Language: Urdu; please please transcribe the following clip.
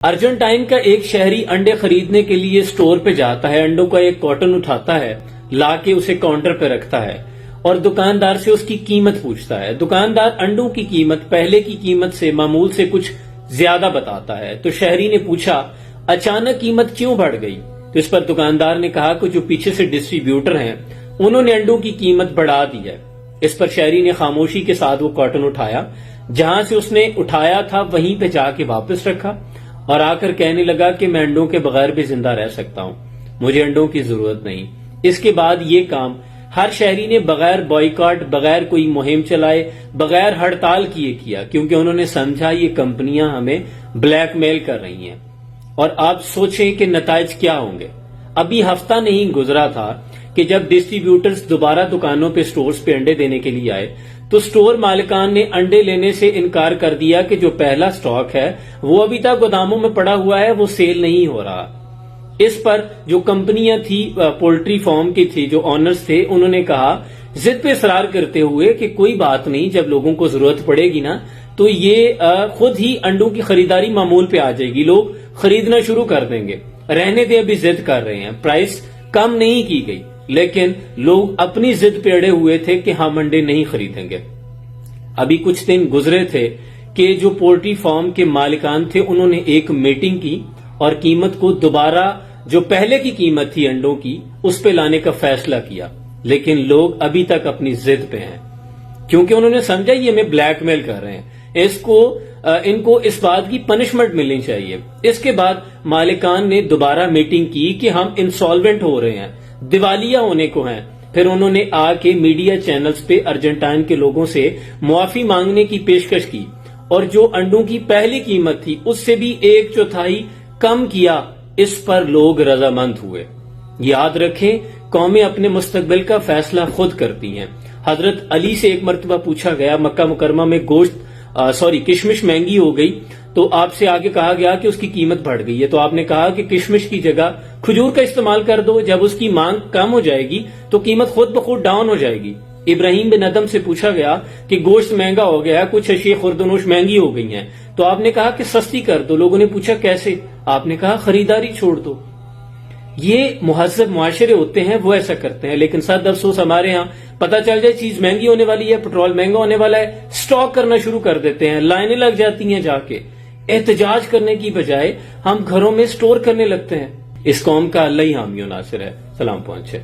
ارجنٹائن کا ایک شہری انڈے خریدنے کے لیے سٹور پہ جاتا ہے، انڈوں کا ایک کارٹن اٹھاتا ہے، لا کے اسے کاؤنٹر پہ رکھتا ہے اور دکاندار سے اس کی قیمت پوچھتا ہے۔ دکاندار انڈوں کی قیمت پہلے کی قیمت سے معمول سے کچھ زیادہ بتاتا ہے، تو شہری نے پوچھا اچانک قیمت کیوں بڑھ گئی؟ تو اس پر دکاندار نے کہا کہ جو پیچھے سے ڈسٹریبیوٹر ہیں انہوں نے انڈوں کی قیمت بڑھا دی ہے۔ اس پر شہری نے خاموشی کے ساتھ وہ کارٹن اٹھایا، جہاں سے اس نے اٹھایا تھا وہیں پہ جا کے واپس رکھا اور آ کر کہنے لگا کہ میں انڈوں کے بغیر بھی زندہ رہ سکتا ہوں، مجھے انڈوں کی ضرورت نہیں۔ اس کے بعد یہ کام ہر شہری نے بغیر بائیکاٹ، بغیر کوئی مہم چلائے، بغیر ہڑتال کیے کیا، کیونکہ انہوں نے سمجھا یہ کمپنیاں ہمیں بلیک میل کر رہی ہیں۔ اور آپ سوچیں کہ نتائج کیا ہوں گے۔ ابھی ہفتہ نہیں گزرا تھا کہ جب ڈسٹریبیوٹرز دوبارہ دکانوں پہ سٹورز پہ انڈے دینے کے لیے آئے تو سٹور مالکان نے انڈے لینے سے انکار کر دیا کہ جو پہلا سٹاک ہے وہ ابھی تک گوداموں میں پڑا ہوا ہے، وہ سیل نہیں ہو رہا۔ اس پر جو کمپنیاں تھی، پولٹری فارم کی تھی، جو آنرز تھے، انہوں نے کہا ضد پہ اصرار کرتے ہوئے کہ کوئی بات نہیں، جب لوگوں کو ضرورت پڑے گی نا تو یہ خود ہی انڈوں کی خریداری معمول پہ آ جائے گی، لوگ خریدنا شروع کر دیں گے۔ رہنے دے، ابھی ضد کر رہے ہیں، پرائس کم نہیں کی گئی، لیکن لوگ اپنی ضد پہ اڑے ہوئے تھے کہ ہم انڈے نہیں خریدیں گے۔ ابھی کچھ دن گزرے تھے کہ جو پولٹری فارم کے مالکان تھے انہوں نے ایک میٹنگ کی اور قیمت کو دوبارہ جو پہلے کی قیمت تھی انڈوں کی اس پہ لانے کا فیصلہ کیا، لیکن لوگ ابھی تک اپنی ضد پہ ہیں کیونکہ انہوں نے سمجھا یہ ہمیں بلیک میل کر رہے ہیں، ان کو اس بات کی پنشمنٹ ملنی چاہیے۔ اس کے بعد مالکان نے دوبارہ میٹنگ کی کہ ہم انسالوینٹ ہو رہے ہیں، دیوالیہ ہونے کو ہیں۔ پھر انہوں نے آ کے میڈیا چینلز پہ ارجنٹائن کے لوگوں سے معافی مانگنے کی پیشکش کی اور جو انڈوں کی پہلی قیمت تھی اس سے بھی 1/4 کم کیا۔ اس پر لوگ رضامند ہوئے۔ یاد رکھیں، قومیں اپنے مستقبل کا فیصلہ خود کرتی ہیں۔ حضرت علی سے ایک مرتبہ پوچھا گیا، مکہ مکرمہ میں کشمش مہنگی ہو گئی تو آپ سے آگے کہا گیا کہ اس کی قیمت بڑھ گئی ہے، تو آپ نے کہا کہ کشمش کی جگہ کھجور کا استعمال کر دو، جب اس کی مانگ کم ہو جائے گی تو قیمت خود بخود ڈاؤن ہو جائے گی۔ ابراہیم بن ادم سے پوچھا گیا کہ گوشت مہنگا ہو گیا، کچھ اشیاء خوردونوش مہنگی ہو گئی ہیں، تو آپ نے کہا کہ سستی کر دو۔ لوگوں نے پوچھا کیسے؟ آپ نے کہا خریداری چھوڑ دو۔ یہ مہذب معاشرے ہوتے ہیں وہ ایسا کرتے ہیں، لیکن صد افسوس ہمارے ہاں پتہ چل جائے چیز مہنگی ہونے والی ہے، پٹرول مہنگا ہونے والا ہے، سٹاک کرنا شروع کر دیتے ہیں، لائنیں لگ جاتی ہیں، جا کے احتجاج کرنے کی بجائے ہم گھروں میں سٹور کرنے لگتے ہیں۔ اس قوم کا اللہ ہی حامی و ناصر ہے۔ سلام پہنچے۔